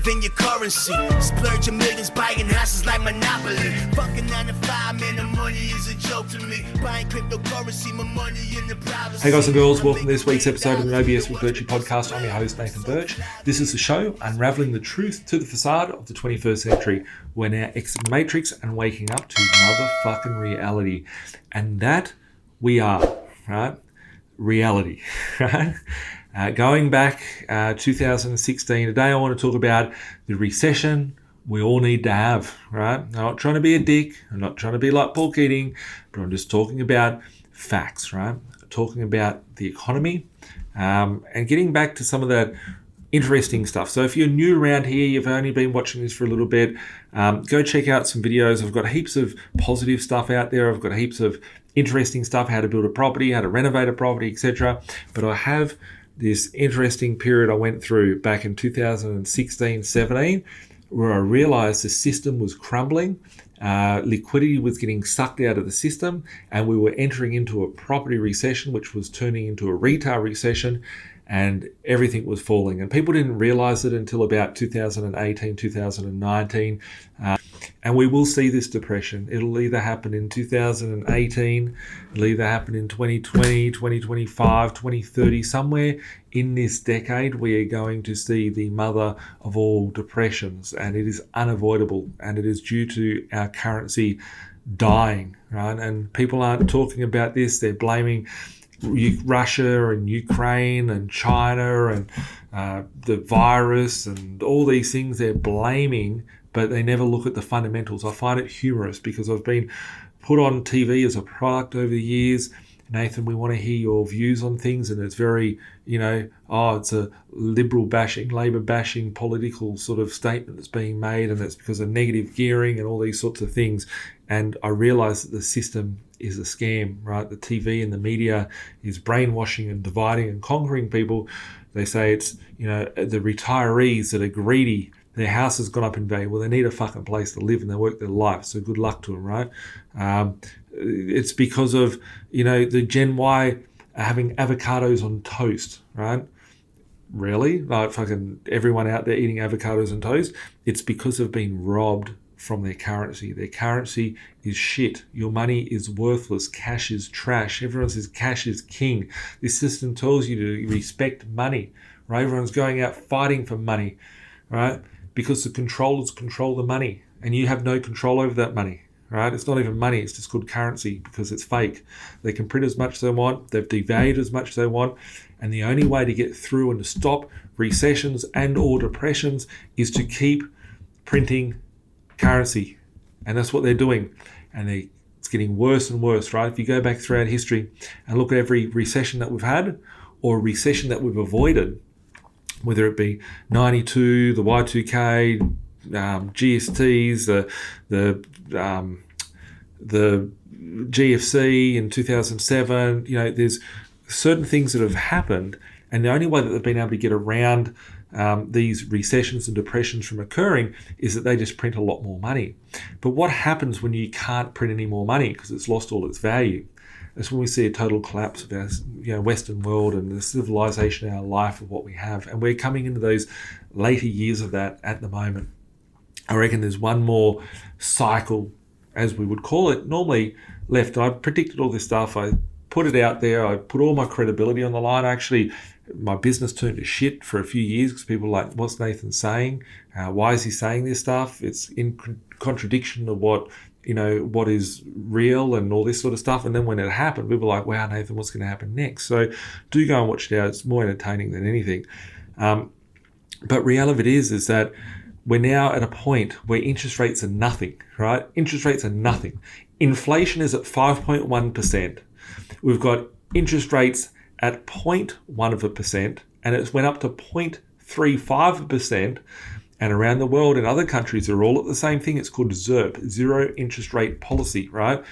than your currency. Splurging millions, buying houses like Monopoly. Fucking 9 to 5, man, the money is a joke to me. Buying cryptocurrency, my money in the privacy. Hey guys and girls, welcome to this week's episode of the OBS with Birchy podcast. I'm your host, Nathan Birch. This is the show unraveling the truth to the facade of the 21st century. We're now exiting Matrix and waking up to motherfucking reality. And that we are, right? Reality, right? Going back 2016, today I want to talk about the recession we all need to have, right? I'm not trying to be a dick. I'm not trying to be like Paul Keating, but I'm just talking about facts, right? Talking about the economy and getting back to some of that interesting stuff. So if you're new around here, you've only been watching this for a little bit, go check out some videos. I've got heaps of positive stuff out there. I've got heaps of interesting stuff, how to build a property, how to renovate a property, etc. But I have this interesting period I went through back in 2016-17 where I realized the system was crumbling, liquidity was getting sucked out of the system, and we were entering into a property recession, which was turning into a retail recession, and everything was falling. And people didn't realize it until about 2018, 2019. And we will see this depression. It'll either happen in 2018, it'll either happen in 2020, 2025, 2030, somewhere in this decade, we are going to see the mother of all depressions, and it is unavoidable, and it is due to our currency dying, right? And people aren't talking about this. They're blaming Russia and Ukraine and China and the virus and all these things they're blaming, but they never look at the fundamentals. I find it humorous because I've been put on TV as a product over the years. Nathan, we want to hear your views on things, and it's very, it's a liberal bashing, Labor bashing political sort of statement that's being made, and it's because of negative gearing and all these sorts of things. And I realize that the system is a scam, right? The TV and the media is brainwashing and dividing and conquering people. They say it's, the retirees that are greedy, their house has gone up in value. Well, they need a fucking place to live and they work their life. So good luck to them, right? It's because of, the Gen Y are having avocados on toast, right? Really? Like fucking everyone out there eating avocados on toast? It's because they've been robbed from their currency. Their currency is shit. Your money is worthless. Cash is trash. Everyone says cash is king. This system tells you to respect money, right? Everyone's going out fighting for money, right? Because the controllers control the money and you have no control over that money, right? It's not even money. It's just called currency because it's fake. They can print as much as they want. They've devalued as much as they want. And the only way to get through and to stop recessions and or depressions is to keep printing currency. And that's what they're doing. And it's getting worse and worse, right? If you go back throughout history and look at every recession that we've had or a recession that we've avoided, whether it be 92, the Y2K, GSTs, the GFC in 2007, there's certain things that have happened, and the only way that they've been able to get around these recessions and depressions from occurring is that they just print a lot more money. But what happens when you can't print any more money because it's lost all its value? That's when we see a total collapse of our Western world and the civilization of our life of what we have. And we're coming into those later years of that at the moment. I reckon there's one more cycle, as we would call it, normally left. I predicted all this stuff. I put it out there. I put all my credibility on the line. Actually, my business turned to shit for a few years because people were like, what's Nathan saying? Why is he saying this stuff? It's in contradiction of what is real and all this sort of stuff. And then when it happened, we were like, wow, Nathan, what's going to happen next? So do go and watch it out. It's more entertaining than anything. But reality is that we're now at a point where interest rates are nothing, right? Interest rates are nothing. Inflation is at 5.1%. We've got interest rates at 0.1%, and it's went up to 0.35%. And around the world in other countries are all at the same thing. It's called ZIRP, zero interest rate policy, right?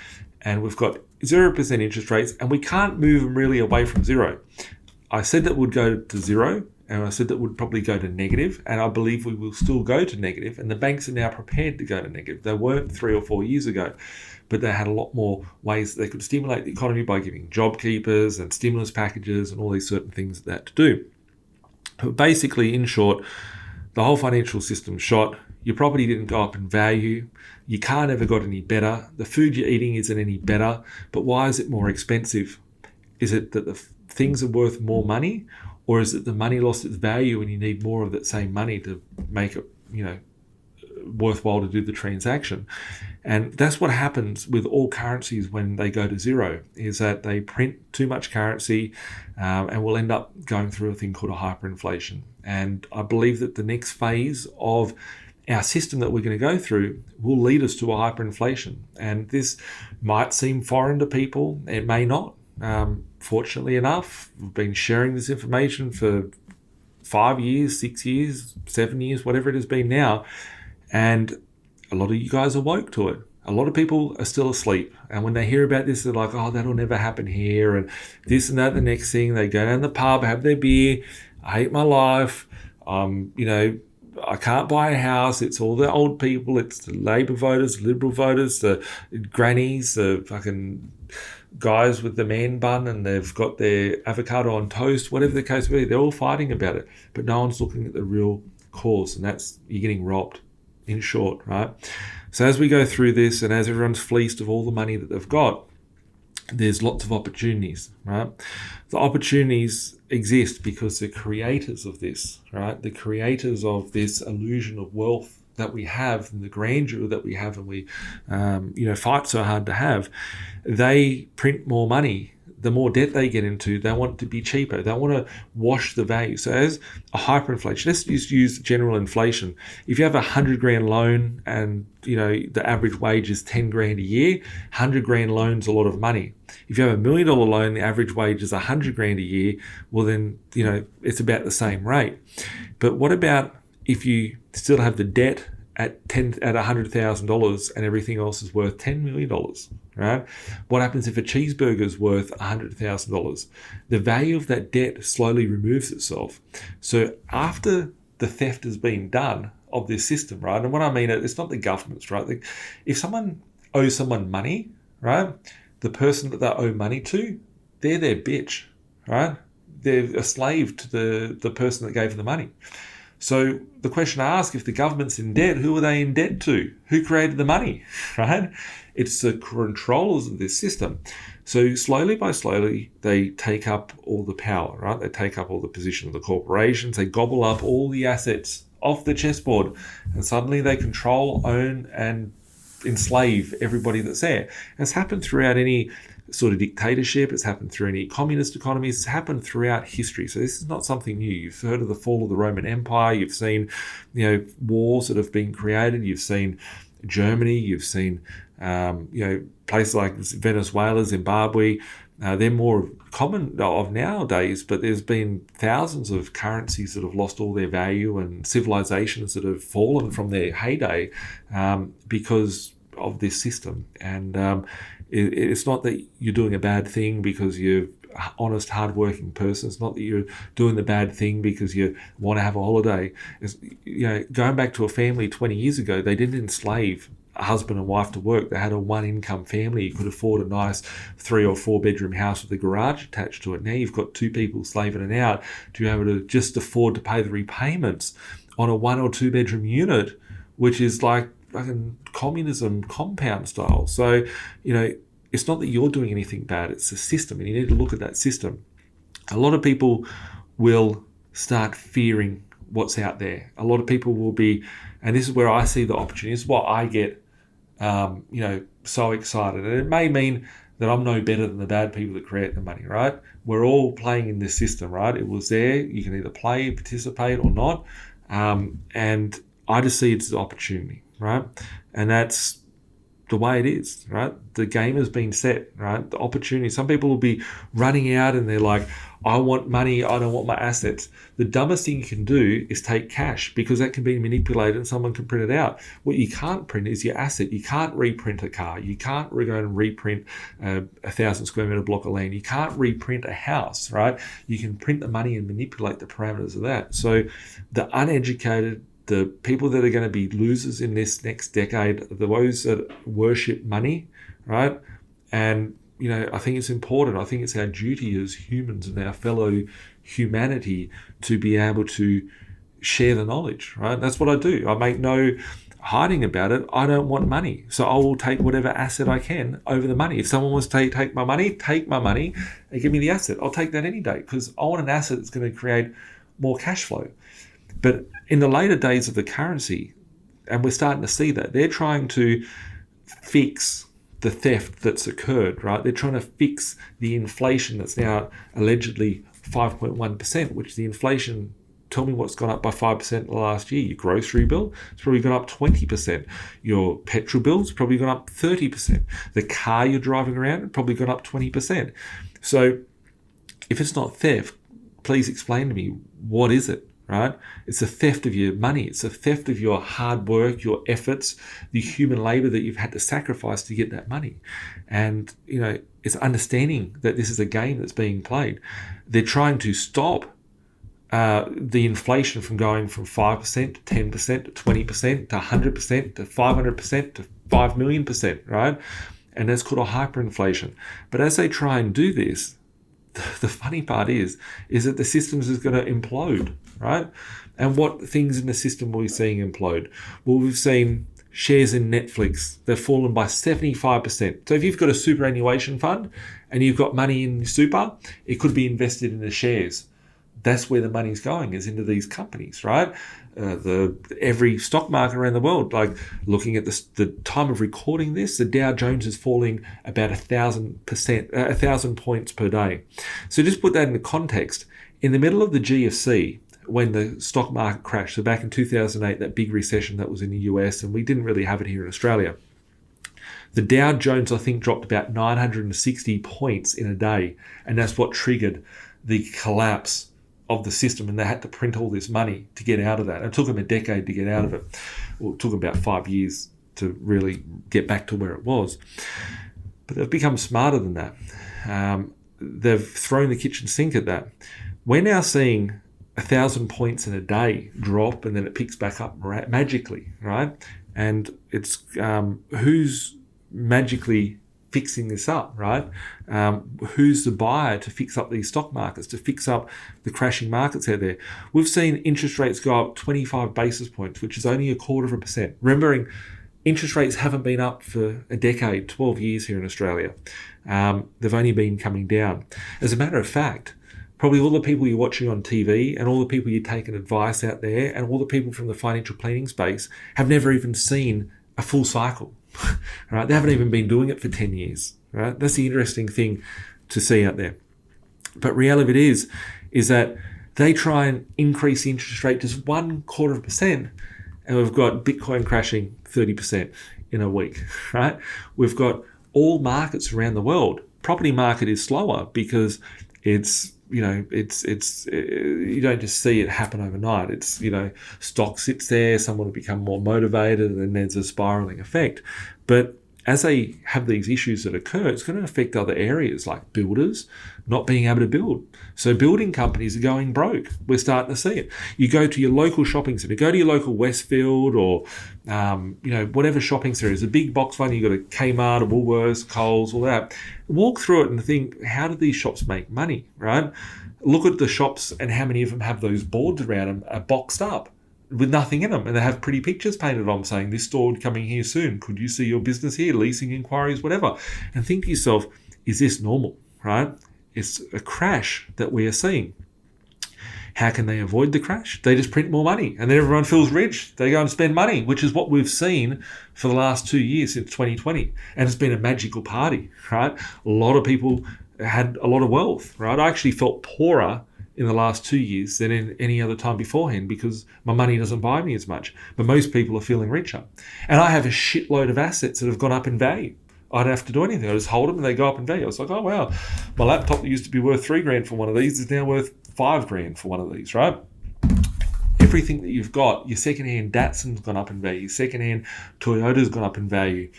And we've got 0% interest rates, and we can't move them really away from zero. I said that would go to zero, and I said that would probably go to negative, and I believe we will still go to negative, and the banks are now prepared to go to negative. They weren't 3 or 4 years ago, but they had a lot more ways that they could stimulate the economy by giving job keepers and stimulus packages and all these certain things that to do. But basically, in short, the whole financial system shot. Your property didn't go up in value. Your car never got any better. The food you're eating isn't any better. But why is it more expensive? Is it that the things are worth more money, or is it the money lost its value and you need more of that same money to make it, worthwhile to do the transaction? And that's what happens with all currencies when they go to zero, is that they print too much currency, and we'll end up going through a thing called a hyperinflation. And I believe that the next phase of our system that we're going to go through will lead us to a hyperinflation. And this might seem foreign to people. It may not. Fortunately enough, we've been sharing this information for 5 years, 6 years, 7 years, whatever it has been now. And a lot of you guys are woke to it. A lot of people are still asleep. And when they hear about this, they're like, oh, that'll never happen here. And this and that, the next thing, they go down the pub, have their beer. I hate my life. I can't buy a house. It's all the old people. It's the Labour voters, Liberal voters, the grannies, the fucking guys with the man bun, and they've got their avocado on toast, whatever the case may be. They're all fighting about it. But no one's looking at the real cause, and that's you're getting robbed, in short, right? So as we go through this and as everyone's fleeced of all the money that they've got, there's lots of opportunities, right? The opportunities exist because the creators of this, right? The creators of this illusion of wealth that we have and the grandeur that we have and we, fight so hard to have, they print more money. The more debt they get into, they want it to be cheaper. They want to wash the value. So as a hyperinflation, let's just use general inflation. If you have $100,000 loan and, the average wage is $10,000 a year, $100,000 loan's a lot of money. If you have $1 million loan, the average wage is $100,000 a year, well then, it's about the same rate. But what about if you still have the debt at $100,000 and everything else is worth $10 million, right? What happens if a cheeseburger is worth $100,000? The value of that debt slowly removes itself. So after the theft has been done of this system, right? And what I mean, it's not the governments, right? If someone owes someone money, right? The person that they owe money to, they're their bitch, right? They're a slave to the person that gave them the money. So the question I ask, if the government's in debt, who are they in debt to? Who created the money, right? It's the controllers of this system. So slowly, they take up all the power, right? They take up all the position of the corporations. They gobble up all the assets off the chessboard. And suddenly they control, own, and enslave everybody that's there. And it's happened throughout any sort of dictatorship. It's happened through any communist economies. It's happened throughout history. So this is not something new. You've heard of the fall of the Roman Empire. You've seen, wars that have been created. You've seen Germany. You've seen, places like Venezuela, Zimbabwe. They're more common of nowadays, but there's been thousands of currencies that have lost all their value and civilizations that have fallen from their heyday because of this system. And it's not that you're doing a bad thing because you're an honest, hard-working person. It's not that you're doing the bad thing because you want to have a holiday. It's, going back to a family 20 years ago, they didn't enslave a husband and wife to work. They had a one-income family. You could afford a nice 3 or 4 bedroom house with a garage attached to it. Now you've got 2 people slaving it out to be able to just afford to pay the repayments on a 1 or 2 bedroom unit, which is like fucking communism compound style. So, it's not that you're doing anything bad, it's the system, and you need to look at that system. A lot of people will start fearing what's out there. A lot of people will be, and this is where I see the opportunity, this is why I get, so excited. And it may mean that I'm no better than the bad people that create the money, right? We're all playing in this system, right? It was there. You can either play, participate, or not. And I just see it as an opportunity, right? And that's the way it is, right? The game has been set, right? The opportunity. Some people will be running out and they're like, I want money, I don't want my assets. The dumbest thing you can do is take cash, because that can be manipulated and someone can print it out. What you can't print is your asset. You can't reprint a car. You can't go and reprint a 1,000 square meter block of land. You can't reprint a house, right? You can print the money and manipulate the parameters of that. So the uneducated, the people that are going to be losers in this next decade are those that worship money, right? And, I think it's important. I think it's our duty as humans and our fellow humanity to be able to share the knowledge, right? That's what I do. I make no hiding about it. I don't want money. So I will take whatever asset I can over the money. If someone wants to take my money and give me the asset. I'll take that any day because I want an asset that's going to create more cash flow. But in the later days of the currency, and we're starting to see that, they're trying to fix the theft that's occurred, right? They're trying to fix the inflation that's now allegedly 5.1%, which the inflation, tell me what's gone up by 5% in the last year. Your grocery bill, it's probably gone up 20%. Your petrol bill's probably gone up 30%. The car you're driving around, probably gone up 20%. So if it's not theft, please explain to me, what is it, right? It's a theft of your money. It's a theft of your hard work, your efforts, the human labor that you've had to sacrifice to get that money. And, it's understanding that this is a game that's being played. They're trying to stop the inflation from going from 5% to 10% to 20% to 100% to 500% to 5 million%, right? And that's called a hyperinflation. But as they try and do this, the funny part is that the systems is going to implode, right? And what things in the system are we seeing implode? Well, we've seen shares in Netflix, they've fallen by 75%. So if you've got a superannuation fund and you've got money in super, it could be invested in the shares. That's where the money's going, is into these companies, right? Every stock market around the world, like looking at the time of recording this, the Dow Jones is falling about 1,000 points per day. So just put that into context. In the middle of the GFC, when the stock market crashed, so back in 2008, that big recession that was in the US, and we didn't really have it here in Australia, the Dow Jones, I think, dropped about 960 points in a day, and that's what triggered the collapse of the system, and they had to print all this money to get out of that. It took them a decade to get out of it. Well, it took about 5 years to really get back to where it was. But they've become smarter than that. They've thrown the kitchen sink at that. We're now seeing 1,000 points in a day drop, and then it picks back up magically, right? And it's who's magically fixing this up, right? Who's the buyer to fix up these stock markets, to fix up the crashing markets out there? We've seen interest rates go up 25 basis points, which is only 0.25%. Remembering, interest rates haven't been up for a decade, 12 years here in Australia. They've only been coming down. As a matter of fact, probably all the people you're watching on TV and all the people you're taking advice out there and all the people from the financial planning space have never even seen a full cycle. Right? They haven't even been doing it for 10 years. Right? That's the interesting thing to see out there. But reality is that they try and increase the interest rate just 0.25%, and we've got Bitcoin crashing 30% in a week. Right? We've got all markets around the world. Property market is slower because it's you don't just see it happen overnight. It's, stock sits there, someone will become more motivated, and then there's a spiraling effect. But as they have these issues that occur, it's going to affect other areas like builders not being able to build. So building companies are going broke. We're starting to see it. You go to your local shopping centre, go to your local Westfield or, whatever shopping centre is, a big box one, you've got a Kmart, a Woolworths, Coles, all that. Walk through it and think, how do these shops make money, right? Look at the shops and how many of them have those boards around them are boxed up with nothing in them, and they have pretty pictures painted on them saying this store coming here soon, could you see your business here, leasing inquiries, whatever. And think to yourself, is this normal, right? It's a crash that we are seeing. How can they avoid the crash? They just print more money and then everyone feels rich. They go and spend money, which is what we've seen for the last 2 years since 2020. And it's been a magical party, right? A lot of people had a lot of wealth, right? I actually felt poorer in the last 2 years than in any other time beforehand because my money doesn't buy me as much. But most people are feeling richer. And I have a shitload of assets that have gone up in value. I don't have to do anything. I just hold them and they go up in value. I was like, oh, wow, my laptop that used to be worth $3,000 for one of these is now worth $5,000 for one of these, right? Everything that you've got, your secondhand Datsun's gone up in value, your secondhand Toyota's gone up in value.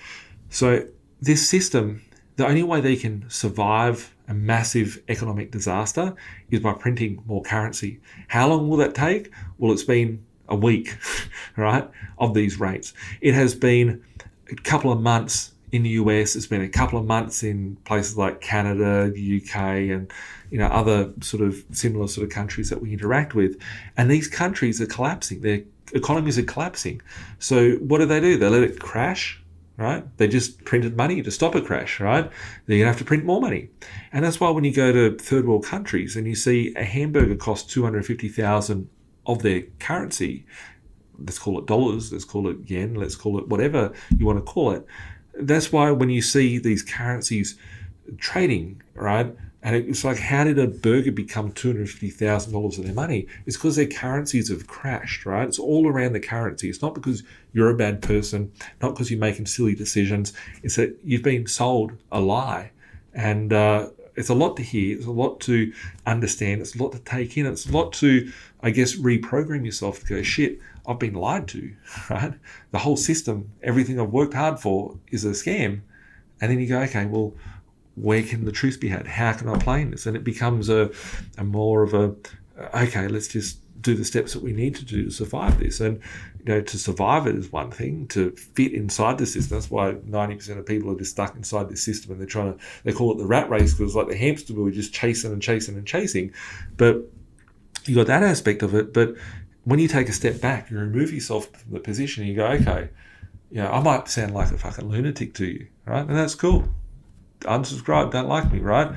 So this system, the only way they can survive a massive economic disaster is by printing more currency. How long will that take? Well, it's been a week, right, of these rates. It has been a couple of months in the US. It's been a couple of months in places like Canada, the UK, and other sort of similar sort of countries that we interact with. And these countries are collapsing. Their economies are collapsing. So what do? They let it crash, right? They just printed money to stop a crash, right? They're going to have to print more money. And that's why when you go to third world countries and you see a hamburger cost 250,000 of their currency, let's call it dollars, let's call it yen, let's call it whatever you want to call it. That's why when you see these currencies trading, right? And it's like, how did a burger become $250,000 of their money? It's because their currencies have crashed, right? It's all around the currency. It's not because you're a bad person, not because you're making silly decisions. It's that you've been sold a lie. And it's a lot to hear. It's a lot to understand. It's a lot to take in. It's a lot to, I guess, reprogram yourself to go, shit, I've been lied to, right? The whole system, everything I've worked hard for is a scam. And then you go, okay, well, where can the truth be had? How can I play in this? And it becomes a more of a, okay, let's just do the steps that we need to do to survive this. And, to survive it is one thing. To fit inside the system, that's why 90% of people are just stuck inside this system, and they call it the rat race, because it's like the hamster wheel, just chasing and chasing and chasing. But you got that aspect of it. But when you take a step back, you remove yourself from the position, and you go, okay, I might sound like a fucking lunatic to you, right? And that's cool. Unsubscribe, don't like me, right?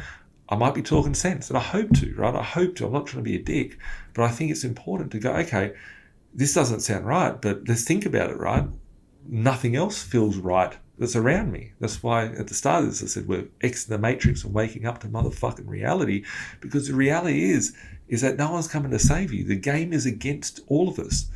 I might be talking sense, and I hope to, right? I hope to. I'm not trying to be a dick, but I think it's important to go, okay, this doesn't sound right, but let's think about it, right? Nothing else feels right that's around me. That's why at the start of this, I said we're exiting the matrix and waking up to motherfucking reality, because the reality is that no one's coming to save you. The game is against all of us.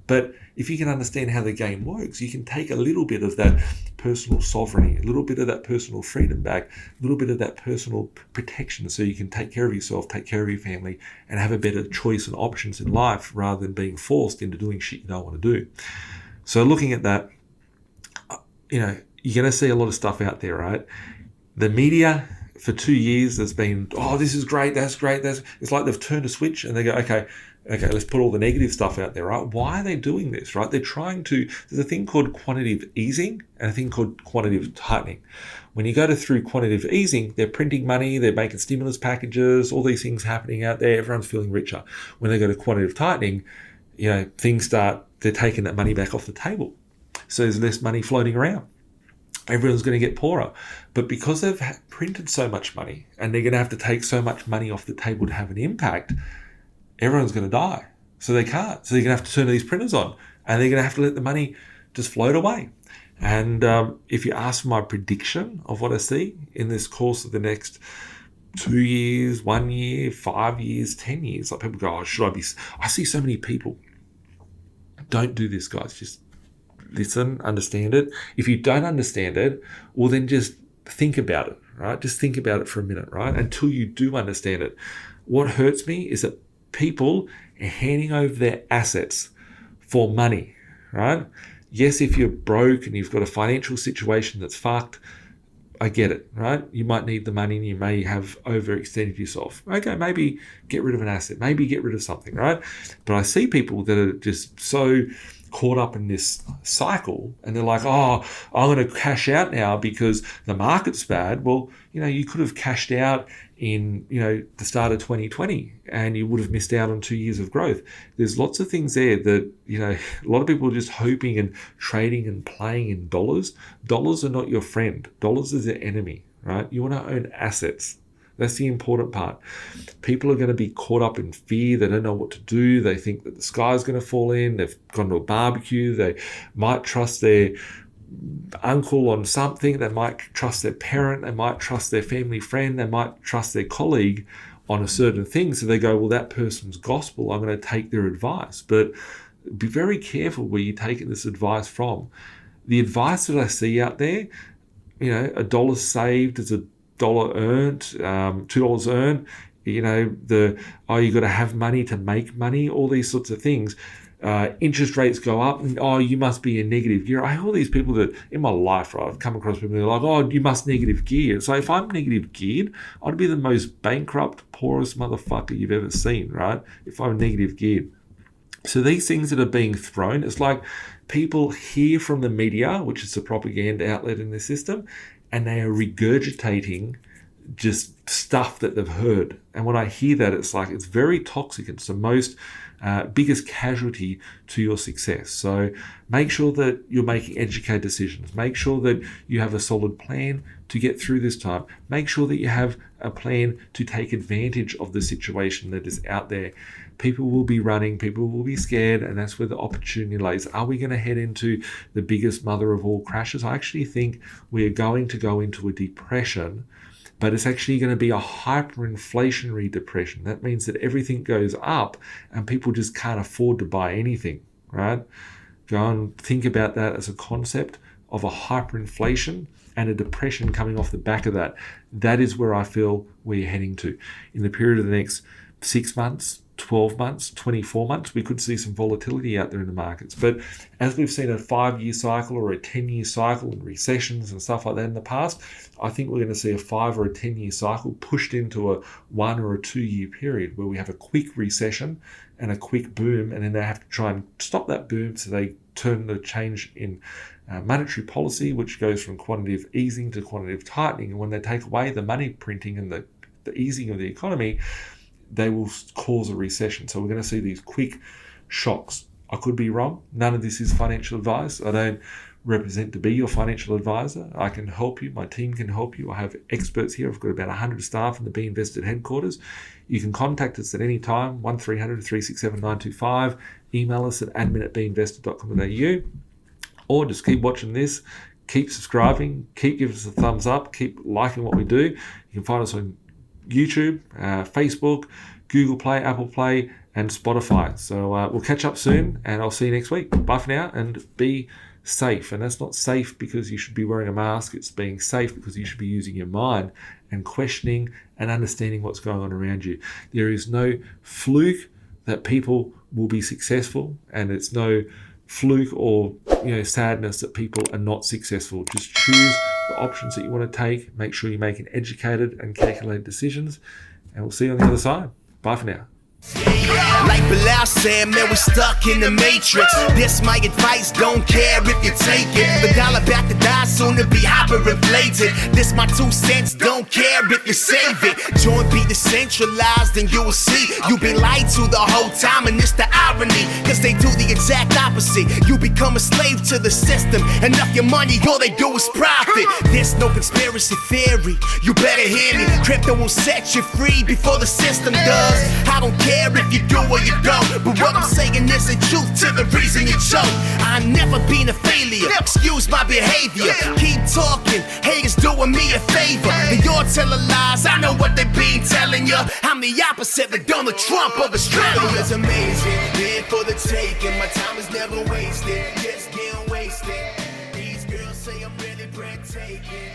But if you can understand how the game works, you can take a little bit of that personal sovereignty, a little bit of that personal freedom back, a little bit of that personal protection, so you can take care of yourself, take care of your family, and have a better choice and options in life rather than being forced into doing shit you don't want to do. So looking at that, you're going to see a lot of stuff out there, right? The media for 2 years has been, oh, this is great, that's great. It's like they've turned a switch and they go, okay, let's put all the negative stuff out there, right? Why are they doing this, right? They're trying to, there's a thing called quantitative easing and a thing called quantitative tightening. When you go through quantitative easing, they're printing money, they're making stimulus packages, all these things happening out there, everyone's feeling richer. When they go to quantitative tightening, they're taking that money back off the table. So there's less money floating around. Everyone's going to get poorer. But because they've printed so much money and they're going to have to take so much money off the table to have an impact, everyone's going to die. So they can't. So they're going to have to turn these printers on and they're going to have to let the money just float away. And if you ask for my prediction of what I see in this course of the next 2 years, 1 year, 5 years, 10 years, like people go, I see so many people. Don't do this, guys. Just listen, understand it. If you don't understand it, well, then just think about it, right? Just think about it for a minute, right? Until you do understand it. What hurts me is that people are handing over their assets for money, right? Yes, if you're broke and you've got a financial situation that's fucked, I get it, right? You might need the money and you may have overextended yourself. Okay, maybe get rid of an asset, maybe get rid of something, right? But I see people that are just so caught up in this cycle and they're like, oh, I'm going to cash out now because the market's bad. Well, you could have cashed out in, the start of 2020 and you would have missed out on 2 years of growth. There's lots of things there that, a lot of people are just hoping and trading and playing in dollars. Dollars are not your friend. Dollars is your enemy, right? You want to own assets. That's the important part. People are going to be caught up in fear. They don't know what to do. They think that the sky's going to fall in. They've gone to a barbecue. They might trust their uncle on something. They might trust their parent. They might trust their family friend. They might trust their colleague on a certain thing. So they go, well, that person's gospel. I'm going to take their advice. But be very careful where you're taking this advice from. The advice that I see out there, $1 saved is $1 earned, $2 earned, you got to have money to make money, all these sorts of things. Interest rates go up and, you must be a negative gear. I have all these people that in my life, right, I've come across people that are like, you must negative gear. So if I'm negative geared, I'd be the most bankrupt, poorest motherfucker you've ever seen, right? If I'm negative geared. So these things that are being thrown, it's like people hear from the media, which is the propaganda outlet in the system, and they are regurgitating just stuff that they've heard. And when I hear that, it's like, it's very toxic. It's the most biggest casualty to your success. So make sure that you're making educated decisions. Make sure that you have a solid plan to get through this time. Make sure that you have a plan to take advantage of the situation that is out there. People will be running, people will be scared, and that's where the opportunity lays. Are we going to head into the biggest mother of all crashes? I actually think we're going to go into a depression, but it's actually going to be a hyperinflationary depression. That means that everything goes up and people just can't afford to buy anything, right? Go and think about that as a concept of a hyperinflation and a depression coming off the back of that. That is where I feel we're heading to. In the period of the next 6 months, 12 months, 24 months, we could see some volatility out there in the markets. But as we've seen a 5-year cycle or a 10-year cycle and recessions and stuff like that in the past, I think we're going to see a 5 or a 10-year cycle pushed into a 1 or a 2-year period where we have a quick recession and a quick boom, and then they have to try and stop that boom, so they turn the change in monetary policy, which goes from quantitative easing to quantitative tightening. And when they take away the money printing and the easing of the economy, they will cause a recession. So we're going to see these quick shocks. I could be wrong. None of this is financial advice. I don't represent to be your financial advisor. I can help you. My team can help you. I have experts here. I've got about 100 staff in the B.Invested headquarters. You can contact us at any time, 1300 367 925. Email us at admin@binvested.com.au, or just keep watching this. Keep subscribing. Keep giving us a thumbs up. Keep liking what we do. You can find us on YouTube, Facebook, Google Play, Apple Play, and Spotify. So we'll catch up soon, and I'll see you next week. Bye for now, and be safe. And that's not safe because you should be wearing a mask. It's being safe because you should be using your mind and questioning and understanding what's going on around you. There is no fluke that people will be successful, and it's no fluke or sadness that people are not successful. Just choose the options that you want to take. Make sure you're making educated and calculated decisions, and we'll see you on the other side. Bye for now. Like Bilal said, man, we're stuck in the matrix. This my advice, don't care if you take it. The dollar back to die, soon to be hyperinflated. This my 2 cents, don't care if you save it. Joint be decentralized and you will see you been lied to the whole time, and it's the irony, cause they do the exact opposite. You become a slave to the system, enough your money, all they do is profit. There's no conspiracy theory, you better hear me. Crypto will set you free before the system does. I don't care if you do or you don't, but what I'm saying is the truth to the reason you choke. I've never been a failure, excuse my behavior. Keep talking, haters doing me a favor. They all tell lies, I know what they been telling you. I'm the opposite, the Donald Trump of Australia. It's amazing, here for the taking. My time is never wasted, just getting wasted. These girls say I'm really breathtaking.